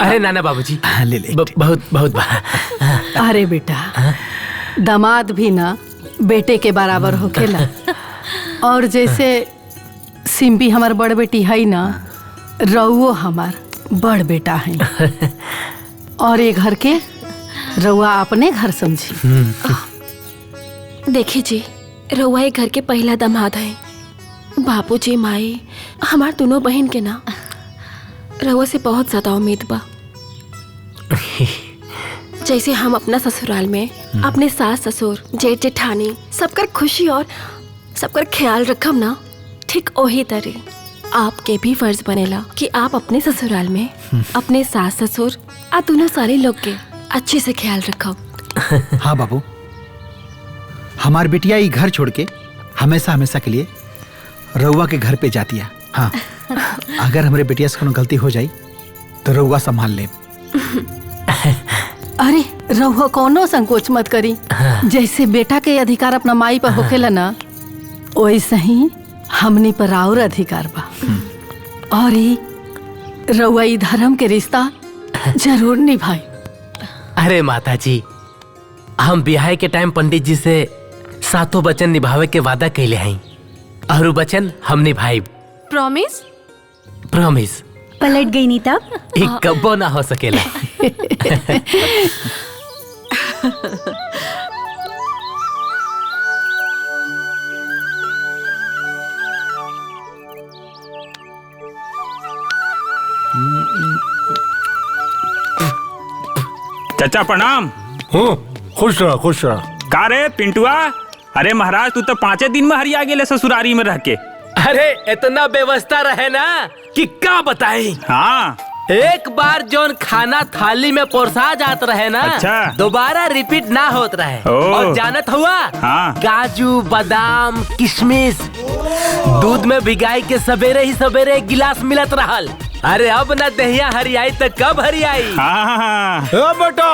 अरे नाना बाबूजी ले ले बहुत बहुत अरे बेटा, दामाद भी ना बेटे के बराबर होखेला। और जैसे सिम्पी हमार बड़ बेटी है ना, रउओ हमार बड़ बेटा है। और ये घर के रउआ अपने घर समझी। देखिए जी, रउआ ये घर के पहला दामाद है। बापूजी माई हमार दोनों बहन के ना रउआ से बहुत ज्यादा उम्मीद बा। जैसे हम अपना ससुराल में अपने सास ससुर जेठ जेठानी सबकर खुशी और सबकर ख्याल रखम ना, ठीक वही तरह आपके भी फर्ज बनेला कि आप अपने ससुराल में अपने सास ससुर और दोनों सारे लोग के अच्छे से ख्याल रखो। हाँ बाबू, हमार बिटिया ये घर छोड़ के हमेशा हमेशा के लिए रउआ के घर पे जाती है। हाँ, अगर हमारे बिटिया से कोनो गलती हो जाई तो रउआ संभाल ले। अरे रउआ कोनो संकोच मत करी। जैसे बेटा के अधिकार अपना माई पर होखेला ना, वैसे ही हमनी पर और अधिकार बा। और ये रउआ ई धर्म के रिश्ता जरूर निभाई। अरे माता जी, हम ब्याह के टाइम पंडित जी से 7 वचन निभावे के वादा कैले हैं और वचन हम निभाई। प्रॉमिस? प्रॉमिस। पलट गई नहीं तब? एक कब्बो ना हो सकेला। चाचा प्रणाम। खुश रह खुश रह। का रे पिंटुआ, अरे महाराज तू तो 5 दिन में हरिया गेले ससुरारी में रह के। अरे इतना व्यवस्था रहे ना कि क्या बताए। हाँ, एक बार जोन खाना थाली में परोसा जात रहे ना, अच्छा, दोबारा रिपीट ना होत रहे। और जानत हुआ, हाँ, काजू बादाम किशमिश दूध में भिगाई के सवेरे ही सवेरे 1 गिलास मिलत रहल। अरे अब ना दहिया हरियाई तो कब हरियाई। हाँ। बेटा,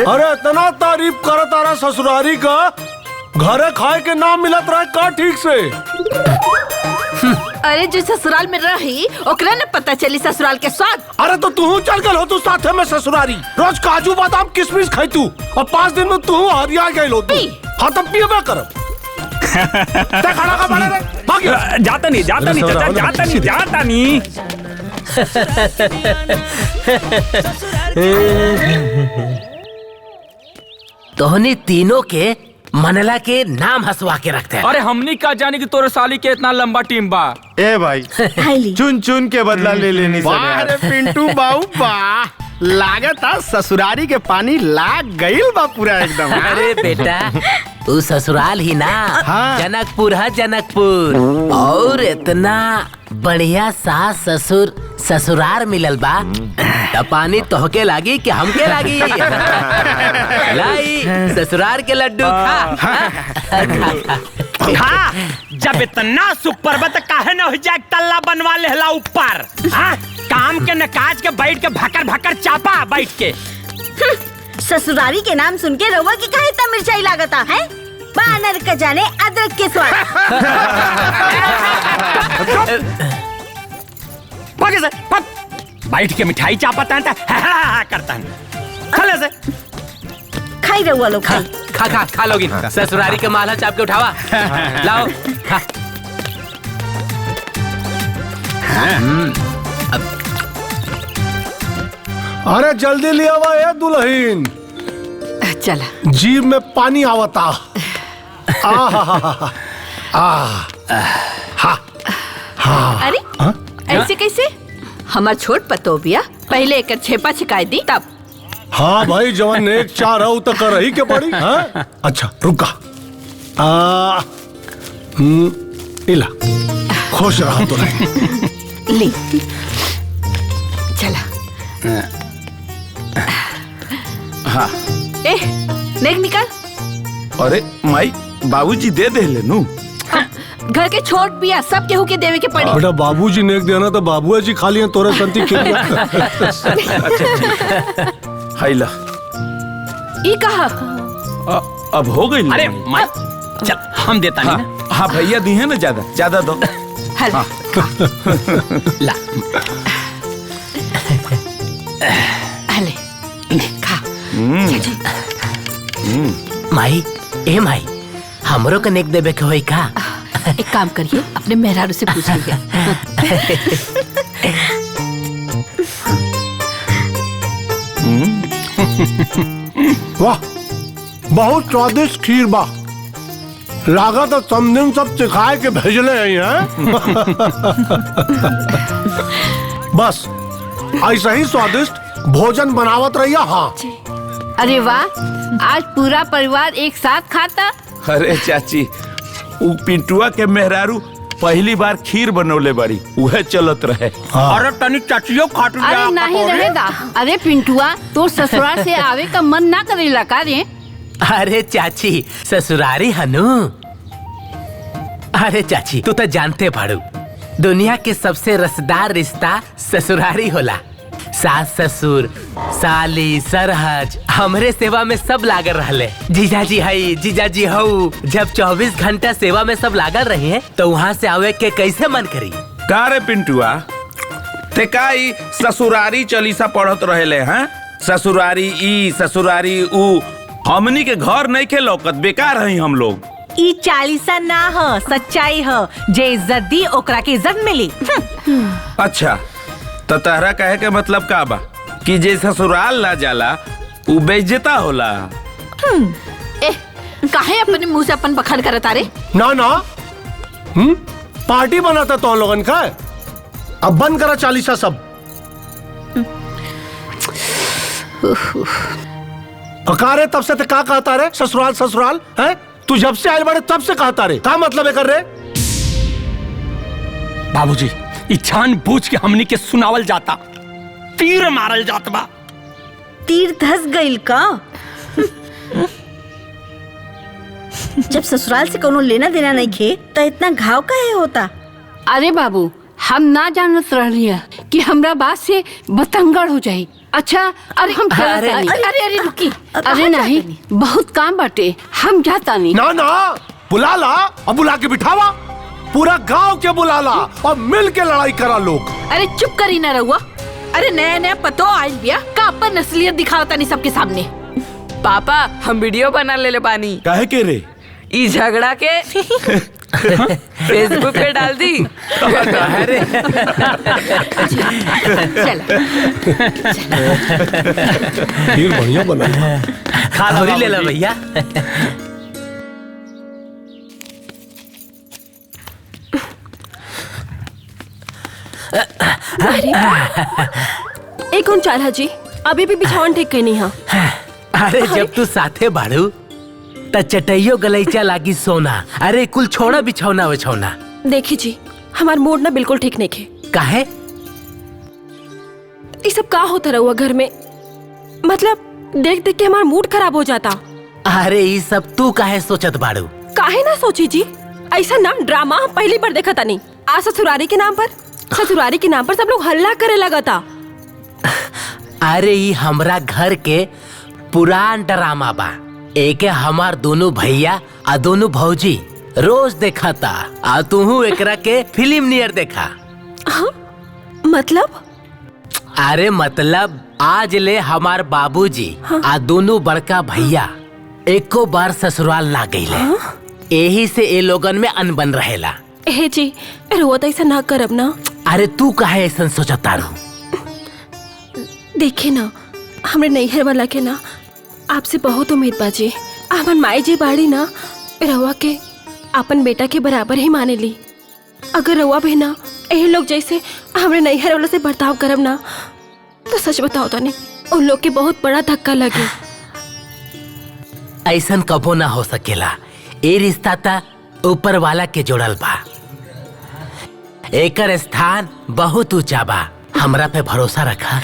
अरे इतना तारीफ कर तारा ससुरारी का, घरे खाए के नाम मिलत रहे का ठीक से। अरे जो ससुराल में रही ओकरा न पता चली ससुराल के स्वाद। अरे तो तू चल गल हो तू साथे में ससुरारी, रोज काजू बादाम किशमिश खाई तू, और 5 दिन में तू हरिया गई लो। हाँ तब पिए कर। खड़ा का बड़ा रे, भाग जाता नहीं चाचा, जाता नहीं। तोहनी तीनों के मनला के नाम हंसवा के रखते हैं। अरे हमनी का जाने की तोरे साली के इतना लंबा टीम बा। ए भाई, चुन चुन के बदला ले लेनी। अरे पिंटू बाऊ बा, लागत ससुरारी के पानी लाग गईल बा पूरा एकदम। अरे बेटा, तू ससुराल ही ना। हाँ। जनकपुर है जनकपुर। और इतना बढ़िया सास ससुर ससुरार मिलल बा, त पानी तोहके लागी कि हमके लागी। लाई ससुरार के लड्डू हाँ, जब इतना सुपर बत काहे न हो जाए तल्ला बनवा लेला ऊपर। हाँ, काम के न काज के बैठ के भकर भकर चापा बैठ के। ससुरारी के नाम सुन के रउआ की काहे इतना मिर्चाई लागता है? बानर का जाने अदरक के स्वाद। भागे से, बैठ के मिठाई चापाता है करता है। खले से खाई रउआ लोग खाई। खा लोगी। ससुरारी के माला चाप के उठावा। लाओ। अरे जल्दी ले आवा ए दुल्हन। चला। जीभ में पानी आवता। अरे ऐसे कैसे? हमार छोट पतो बिया, पहले एक छेपा छिकाई दी तब। हाँ भाई, जवान एक चार हो तो कर ही के पड़ी। हाँ? अच्छा रुका। इला खुश रहा तो नहीं। ली चला। हाँ। ए, नेक निकाल। अरे माई, बाबूजी दे दे लेनू। घर के छोट बिया सब केहू के देवे के पड़ी। बेटा बाबूजी ने देना तो बाबूआ जी खा लिया तोरे संती खिलिया। हाइला। ई कहा? अब हो गई। अरे माई, चल हम देता नहीं ना। हाँ भैया दी है ना, ज्यादा दो। हाँ। ला। अले खा माई ए माई हमरो के नेक देबे के होई का? एक काम करिए अपने मेहरारू से पूछ लीजिए। वाह बहुत स्वादिष्ट खीर बा। लागत तो समझन सब सिखाए के भेजले हैं। बस ऐसा ही स्वादिष्ट भोजन बनावत रहिया। हाँ अरे वाह, आज पूरा परिवार एक साथ खाता। अरे चाची, उ पिंटुआ के मेहरारू पहली बार खीर बनौले बारी, उहे चलत रहे। अरे तनी चाचियो खाटू। अरे नहीं रहेगा। अरे पिंटुआ, तो ससुराल से आवे का मन ना करेला का रे? अरे चाची ससुरारी हनु। अरे चाची तू तो जानते पड़ू, दुनिया के सबसे रसदार रिश्ता ससुरारी होला। सास ससुर साली सरहज हमरे सेवा में सब लागल रहले। जीजाजी हई जीजाजी हऊ। जब 24 घंटा सेवा में सब लागल रही है तो वहाँ से आवे के कैसे मन करी? का रे पिंटुआ, ते काई ससुरारी चालीसा पढ़त रहेले हैं? ससुरारी ई ससुरारी ऊ, हमनी के घर नहीं के लौकत, बेकार हई हम लोग। ई चालीसा ना हो, सच्चाई हो। जे इज्जत दी ओकरा के इज्जत मिली। अच्छा तो तहरा कहे के मतलब का बा कि जे ससुराल ला जाला उ बेइज्जता होला? काहे अपने मुंह से अपन बखान करत आ रे? ना ना पार्टी बनाता तो लोगन का। अब बंद करा चालीसा सब। अकारे तब से का कहता रे ससुराल ससुराल है? तू जब से आए बड़े तब से कहता रे, का मतलब है कर रे? बाबूजी इच्छान बूझ के हमनी के सुनावल जाता, तीर मारल जात बा। तीर धस गइल का? जब ससुराल से कोनो लेना देना नहीं खे तो इतना घाव काहे होता? अरे बाबू, हम ना जानत रहिए कि हमरा बात से बतंगड़ हो जाई। अच्छा अरे हम अरे अरे रुकी। अरे नहीं, बहुत काम बाटे, हम जाता नहीं। ना ना बुला ला, अब बुला के बिठावा, पूरा गांव के बुला ला और मिल के लड़ाई करा लोग। अरे चुप करी ना रहुआ। अरे नया नया पतो आइल बिया का अपन असलियत दिखावता नहीं सबके सामने। पापा हम वीडियो बना ले बानी। काहे के रे? ई झगड़ा के फेसबुक पे डाल दी। अरे खीर बढ़िया बना। खा थोड़ी ले ला भैया। एक कौन चाल है जी? अभी भी बिछावन ठीक कहीं नहीं है। अरे जब तू साथे बाड़ू त चटैयो गलैचा लागी सोना। अरे कुल छोड़ा बिछौना बिछौना। देखी जी, हमार मूड ना बिल्कुल ठीक नहीं खे। काहे? ये सब का होता रहुआ घर में? मतलब देख देख के हमारा मूड खराब हो जाता। अरे ये सब तू काहे सोचत बाड़ू? काहे ना सोची जी, ऐसा ना ड्रामा हम पहली बार देखा था नहीं। आज ससुरारी के नाम पर सब लोग हल्ला करे लगा था। अरे ये हमरा घर के पुरान ड्रामा बा। एक हमार दोनों भैया आ दोनों भौजी रोज देखा था। आ तू एकरा के फिल्म नियर देखा। हाँ? मतलब? अरे मतलब आज ले हमार बाबूजी आ दोनों बड़का भैया एको बार ससुराल ना गईले। यही से ए लोगन में अनबन रहेला। ए जी रोत ऐसा ना करब ना। अरे तू काहे ऐसा सोचता रू? देखिए ना, हमरे नैहर वाला के ना आपसे बहुत उम्मीद बाजी। हमार माई जी बाड़ी ना रवा के अपन बेटा के बराबर ही माने ली। अगर रवा भी ना यही लोग जैसे हमरे नैहर वाला से बर्ताव करब ना तो सच बताओ तो नहीं उन लोग के बहुत बड़ा धक्का लगे। ऐसा कबो ना हो सकेला। ए रिश्ता ता ऊपर वाला के जोड़ल बा। एकर स्थान बहुत ऊंचा बा। हमरा पे भरोसा रखा।